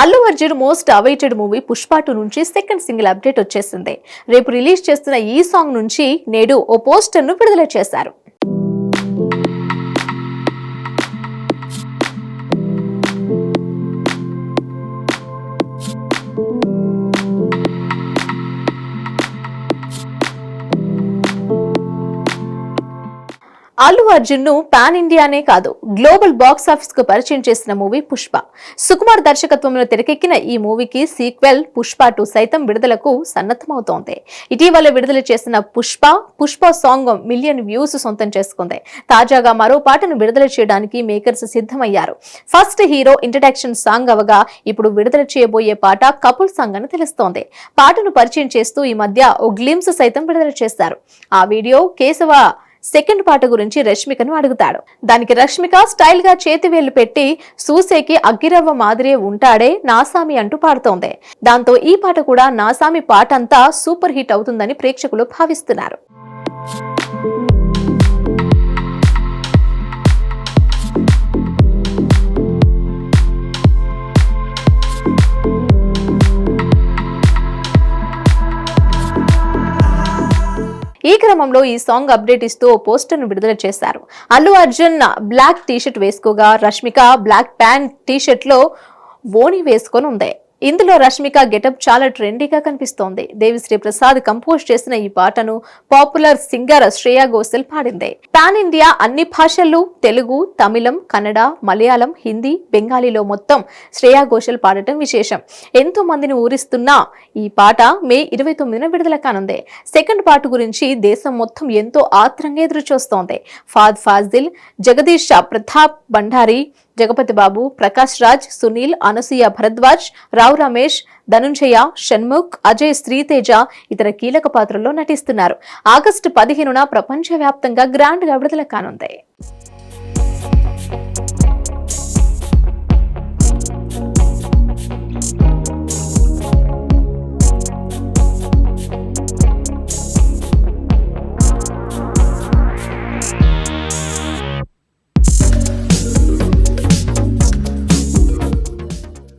Allu Arjun most awaited movie Pushpa 2 నుంచి second single update వచ్చేసింది. రేపు రిలీజ్ చేస్తున్న ఈ సాంగ్ నుంచి నేడు ఓ పోస్టర్ ను విడుదల చేశారు. అల్లు అర్జున్ ను పాన్ ఇండియానే కాదు గ్లోబల్ బాక్స్ ఆఫీస్ కు పరిచయం చేసిన మూవీ పుష్ప. సుకుమార్ దర్శకత్వంలో తెరకెక్కిన ఈ మూవీకి సీక్వెల్ పుష్ప 2 సైతం విడుదలకు సన్నద్ధమవుతోంది. ఇటీవల విడుదల చేసిన పుష్ప సాంగ్ మిలియన్ వ్యూస్ సొంతం చేసుకుంది. తాజాగా మరో పాటను విడుదల చేయడానికి మేకర్స్ సిద్ధమయ్యారు. ఫస్ట్ హీరో ఇంట్రడక్షన్ సాంగ్ అవగా ఇప్పుడు విడుదల చేయబోయే పాట కపుల్ సాంగ్ అని తెలుస్తోంది. పాటను పరిచయం చేస్తూ ఈ మధ్య ఓ గ్లిమ్స్ సైతం విడుదల చేశారు. ఆ వీడియో కేశవ సెకండ్ పాట గురించి రష్మికను అడుగుతాడు. దానికి రష్మిక స్టైల్ గా చేతివేళ్లు పెట్టి సూసేకి అగ్గిరవ్వ మాదిరే ఉంటాడే నాసామి అంటూ పాడుతోంది. దాంతో ఈ పాట కూడా నాసామి పాట అంతా సూపర్ హిట్ అవుతుందని ప్రేక్షకులు భావిస్తున్నారు. ఈ క్రమంలో ఈ సాంగ్ అప్డేట్ ఇస్తూ ఓ పోస్టర్ ను విడుదల చేశారు. అల్లు అర్జున్ బ్లాక్ టీషర్ట్ వేసుకోగా రష్మిక బ్లాక్ ప్యాంట్ టీషర్ట్ లో ఓణి వేసుకొని ఉంది. ఇందులో రష్మిక గెటప్ చాలా ట్రెండీగా కనిపిస్తోంది. దేవిశ్రీ ప్రసాద్ కంపోజ్ చేసిన ఈ పాటను పాపులర్ సింగర్ శ్రేయా ఘోషల్ పాడింది. పాన్ ఇండియా అన్ని భాషలు తెలుగు, తమిళం, కన్నడ, మలయాళం, హిందీ, బెంగాలీలో మొత్తం శ్రేయా ఘోషల్ పాడటం విశేషం. ఎంతో మందిని ఊరిస్తున్న ఈ పాట మే 29న విడుదల కానుంది. సెకండ్ పార్ట్ గురించి దేశం మొత్తం ఎంతో ఆత్రంగా ఎదురుచూస్తోంది. ఫాజిల్, జగదీష్, ప్రతాప్ భండారి, జగపతి బాబు, ప్రకాష్ రాజ్, సునీల్, అనసూయ భరద్వాజ్, రావు రమేష్, ధనుంజయ, షణ్ముఖ్, అజయ్, శ్రీతేజ ఇతర కీలక పాత్రల్లో నటిస్తున్నారు. ఆగస్టు 15న ప్రపంచవ్యాప్తంగా గ్రాండ్ గా విడుదల కానుంది.